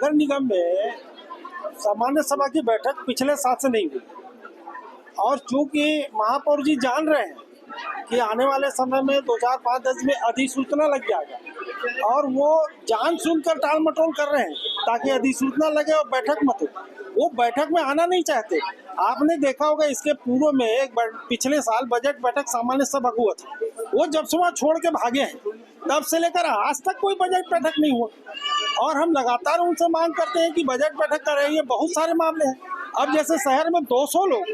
नगर निगम में सामान्य सभा की बैठक पिछले साल से नहीं हुई और चूंकि महापौर जी जान रहे हैं कि आने वाले समय में 2005-10 में अधिसूचना लग जाएगा और वो जान सुनकर टाल मटोल कर रहे हैं ताकि अधिसूचना लगे और बैठक मत हो। वो बैठक में आना नहीं चाहते। आपने देखा होगा इसके पूर्व में एक पिछले साल बजट बैठक सामान्य सभा हुआ था, वो जब सुबह छोड़ के भागे हैं तब से लेकर आज तक कोई बजट बैठक नहीं हुआ और हम लगातार उनसे मांग करते हैं कि बजट बैठक करें। ये बहुत सारे मामले हैं। अब जैसे शहर में 200 लोग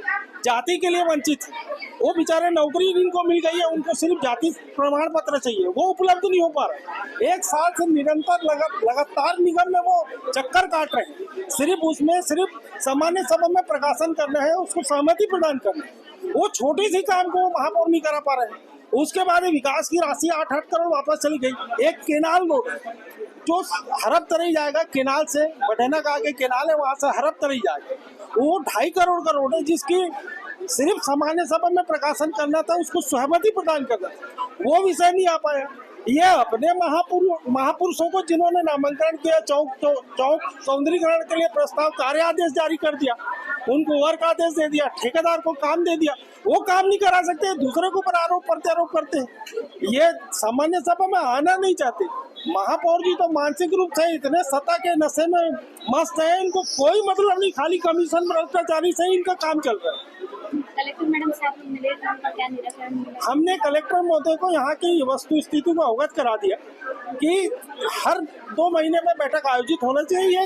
जाति के लिए वंचित हैं, वो बेचारे नौकरी जिनको मिल गई है उनको सिर्फ जाति प्रमाण पत्र चाहिए, वो उपलब्ध नहीं हो पा रहा। एक साल से निरंतर लगातार निगम में वो चक्कर काट रहे हैं। सिर्फ सामान्य सभा में प्रकाशन करना है, उसको सहमति प्रदान करना है। वो छोटी सी काम को महापौर नहीं करा पा रहे हैं। उसके बाद विकास की राशि 8-8 करोड़ वापस चली गई। एक केनाल रोड जो हरप तरई जाएगा, केनाल से बठेना का आगे केनाल है, वहां से हरप तरई जाएगा, वो 2.5 करोड़ का रोड है जिसकी सिर्फ सामान्य सभा में प्रकाशन करना था, उसको सहमति प्रदान करना था। वो विषय नहीं आ पाया। ये अपने महापुरुषों को जिन्होंने नामांकन किया, चौक सौंदर्यीकरण के लिए प्रस्ताव कार्य आदेश जारी कर दिया, उनको वर्क आदेश दे दिया, ठेकेदार को काम दे दिया, वो काम नहीं करा सकते, दूसरे के ऊपर आरोप करते हैं। ये सामान्य सभा में आना नहीं चाहते। महापौर जी तो मानसिक रूप से इतने सत्ता के नशे में मस्त है, इनको कोई मतलब नहीं, खाली कमीशन भ्रष्टाचारी से इनका काम चल रहा है। कलेक्टर मैडम से आप मिले, उनका क्या निराकरण मिला? हमने कलेक्टर महोदय को यहाँ की वस्तु स्थिति को अवगत करा दिया कि हर 2 महीने में बैठक आयोजित होना चाहिए। ये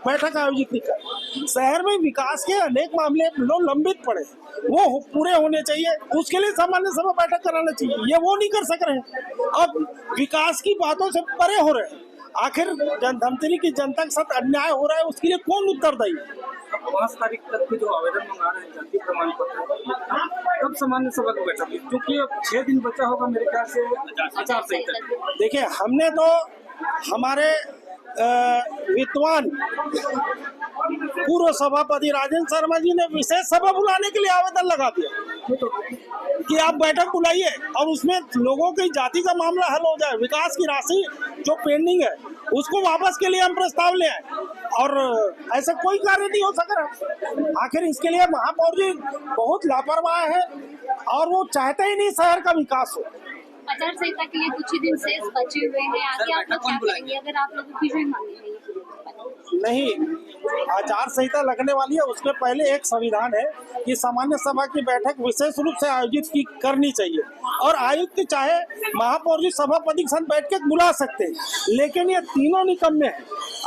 बैठक आयोजित नहीं कर, शहर में विकास के अनेक मामले लंबित पड़े, वो पूरे होने चाहिए, उसके लिए सामान्य सभा बैठक कराना चाहिए। ये वो नहीं कर सक रहे हैं। अब विकास की बातों से परे हो रहे हैं। आखिर धमतरी की जनता के साथ अन्याय हो रहा है, उसके लिए कौन उत्तरदायी? 5 तारीख तक के जो आवेदन मंगा रहे हैं जाति प्रमाण पत्र, तब सामान्य सभा को बैठक, क्योंकि अब 6 दिन बचा होगा मेरे ख्याल से आचार संहिता। देखिए, हमने तो हमारे विद्वान पूर्व सभापति राजेंद्र शर्मा जी ने विशेष सभा बुलाने के लिए आवेदन लगा दिया कि आप बैठक बुलाइए और उसमें लोगों की जाति का मामला हल हो जाए, विकास की राशि जो पेंडिंग है उसको वापस के लिए हम प्रस्ताव ले आए, और ऐसा कोई कार्य नहीं हो सक रहा। आखिर इसके लिए महापौर जी बहुत लापरवाह है और वो चाहते ही नहीं शहर का विकास हो। आचार संहिता के लिए कुछ ही दिन शेष बचे हुए हैं, आगे आप लोग क्या करेंगे अगर आप लोगों की जो मांगे नहीं, आचार संहिता लगने वाली है, उसके पहले एक संविधान है कि सामान्य सभा की बैठक विशेष रूप से आयोजित करनी चाहिए और आयुक्त चाहे महापौर जी सभापति के साथ बैठ के बुला सकते हैं, लेकिन ये तीनों निकम्मे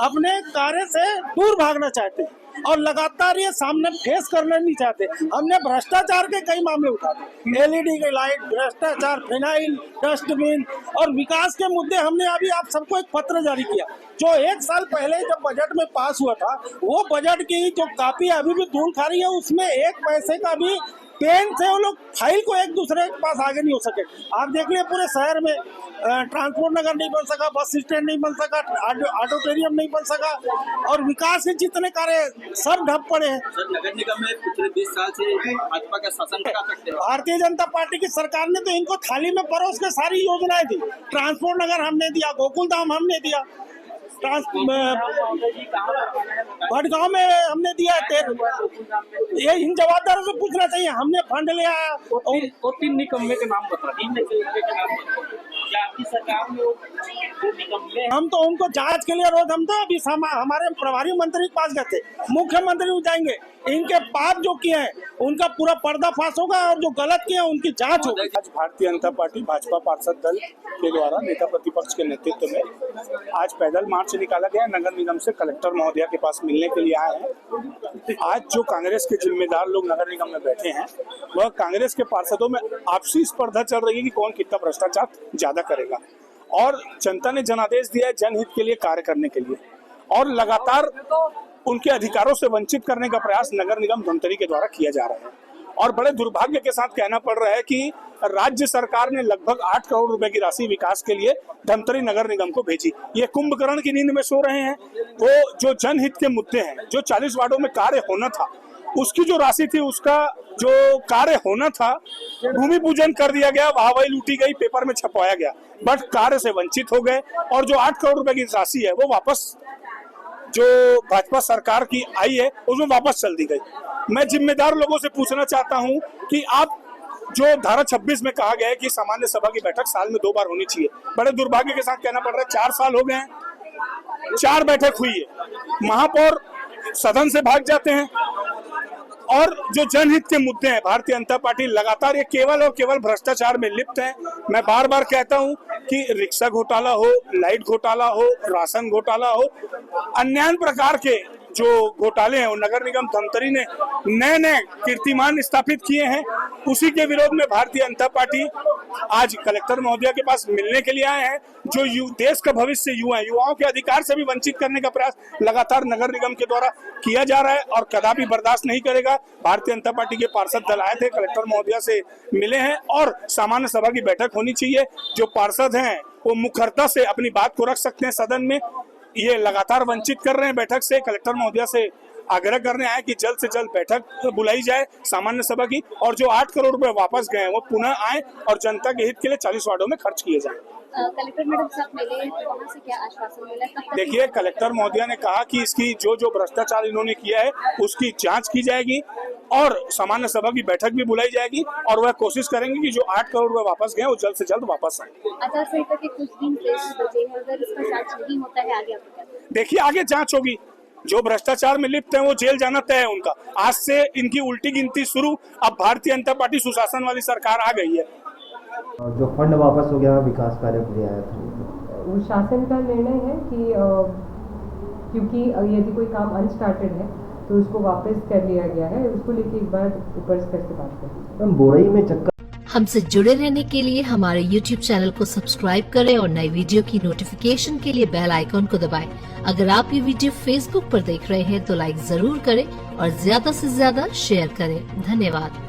अपने कार्य से दूर भागना चाहते हैं और लगातार ये सामने फेस करना नहीं चाहते। हमने भ्रष्टाचार के कई मामले उठाए, LED की लाइट, भ्रष्टाचार, फिनाइल, डस्टबिन और विकास के मुद्दे। हमने अभी आप सबको एक पत्र जारी किया जो 1 साल पहले जब बजट में पास हुआ था, वो बजट की जो कॉपी अभी भी धूल खा रही है, उसमें 1 पैसे का भी पेन से वो लोग फाइल को एक दूसरे के पास आगे नहीं हो सके। आप देख लिए पूरे शहर में ट्रांसपोर्ट नगर नहीं बन सका, बस स्टैंड नहीं बन सका, ऑडिटोरियम नहीं बन सका और विकास के जितने कार्य सब ढप पड़े हैं। सर, नगर निगम में पिछले 20 साल से भाजपा का शासन कर सकते हैं। भारतीय जनता पार्टी की सरकार ने तो इनको थाली में परोस के सारी योजनाएं दी। ट्रांसपोर्ट नगर हमने दिया, गोकुल धाम हमने दिया, भटगांव में हमने दिया है। ये इन जवाबदारों से पूछना चाहिए, हमने फंड लिया है। वो 3 निकम्मे के नाम बता, 3 निकम्मे के नाम बता। आपकी सरकार में वो निकम्मे, हम तो उनको जांच के लिए रोज, हम तो अभी हमारे प्रभारी मंत्री के पास गए थे, मुख्यमंत्री जाएंगे, इनके पाप जो किए हैं उनका पूरा पर्दाफाश होगा और जो गलत किए हैं उनकी जांच होगी। आज भारतीय जनता पार्टी भाजपा पार्षद दल के द्वारा नेता प्रतिपक्ष के नेतृत्व में आज पैदल मार्च निकाला गया। नगर निगम से कलेक्टर महोदया के पास मिलने के लिए आए हैं। आज जो कांग्रेस के जिम्मेदार लोग नगर निगम में बैठे हैं, वह कांग्रेस के पार्षदों में आपसी स्पर्धा चल रही है कि कौन कितना भ्रष्टाचार ज्यादा करेगा, और जनता ने जनादेश दिया है जनहित के लिए कार्य करने के लिए, और लगातार उनके अधिकारों से वंचित करने का प्रयास नगर निगम धमतरी के द्वारा किया जा रहा है। और बड़े दुर्भाग्य के साथ कहना पड़ रहा है कि राज्य सरकार ने लगभग 8 करोड़ रुपए की राशि विकास के लिए धमतरी नगर निगम को भेजी। ये कुंभकर्ण की नींद में सो रहे हैं। वो जो जनहित के मुद्दे हैं, जो 40 वार्डों में कार्य होना था, उसकी जो राशि थी, उसका जो कार्य होना था, भूमि पूजन कर दिया गया, वाहवाही लूटी गई, पेपर में छपवाया गया, बट कार्य से वंचित हो गए। और जो 8 करोड़ रुपए की राशि है वो वापस जो भाजपा सरकार की आई है उसमें वापस चल दी गई। मैं जिम्मेदार लोगों से पूछना चाहता हूं कि आप जो धारा 26 में कहा गया है कि सामान्य सभा की बैठक साल में 2 बार होनी चाहिए, बड़े दुर्भाग्य के साथ कहना पड़ रहा है 4 साल हो गए हैं, 4 बैठक हुई है, महापौर सदन से भाग जाते हैं और जो जनहित के मुद्दे हैं भारतीय जनता पार्टी लगातार ये केवल और केवल भ्रष्टाचार में लिप्त है। मैं बार बार कहता हूं कि रिक्शा घोटाला हो, लाइट घोटाला हो, राशन घोटाला हो, अन्य प्रकार के जो घोटाले हैं वो नगर निगम धमतरी ने नए नए कीर्तिमान स्थापित किए हैं। उसी के विरोध में भारतीय जनता पार्टी आज कलेक्टर महोदया के पास मिलने के लिए आए हैं। जो देश का भविष्य युवा है, युवाओं के अधिकार से भी वंचित करने का प्रयास लगातार नगर निगम के द्वारा किया जा रहा है और कदापि बर्दाश्त नहीं करेगा। भारतीय जनता पार्टी के पार्षद दल आए थे, कलेक्टर महोदया से मिले हैं और सामान्य सभा की बैठक होनी चाहिए। जो पार्षद हैं वो मुखरता से अपनी बात को रख सकते हैं सदन में, ये लगातार वंचित कर रहे हैं बैठक से। कलेक्टर महोदया से आग्रह करने आए कि जल्द से जल्द बैठक बुलाई जाए सामान्य सभा की और जो 8 करोड़ रुपए वापस गए हैं वो पुनः आए और जनता के हित के लिए 40 वार्डों में खर्च किए जाए। कलेक्टर मैडम साहब मिले तो वहाँ से क्या आश्वासन मिला? देखिए, कलेक्टर महोदया ने कहा कि इसकी जो भ्रष्टाचार इन्होंने किया है उसकी जांच की जाएगी और सामान्य सभा की बैठक भी बुलाई जाएगी और वह कोशिश करेंगे कि जो 8 करोड़ रुपए वापस गए वो जल्द से जल्द वापस आए। आचार संहिता के कुछ दिन शेष बचे हैं, अगर इसका जांच नहीं होता है आगे आपको क्या? देखिए, आगे जांच होगी। जो भ्रष्टाचार में लिप्त है वो जेल जाना तय है उनका। आज से इनकी उल्टी गिनती शुरू। अब भारतीय जनता पार्टी सुशासन वाली सरकार आ गई है। जो फंड वापस हो गया विकास कार्य के लिए आया था, वो शासन का निर्णय है कि क्योंकि यदि कोई काम अनस्टार्टेड है तो उसको वापस कर लिया गया है। उसको लेके एक बार ऊपर स्तर से बात करें। बोरई में चक्कर। हमसे जुड़े रहने के लिए हमारे YouTube चैनल को सब्सक्राइब करें और नई वीडियो की नोटिफिकेशन के लिए बेल आइकॉन को दबाएं। अगर आप ये वीडियो Facebook पर देख रहे हैं तो लाइक जरूर करें और ज्यादा से ज्यादा शेयर करें। धन्यवाद।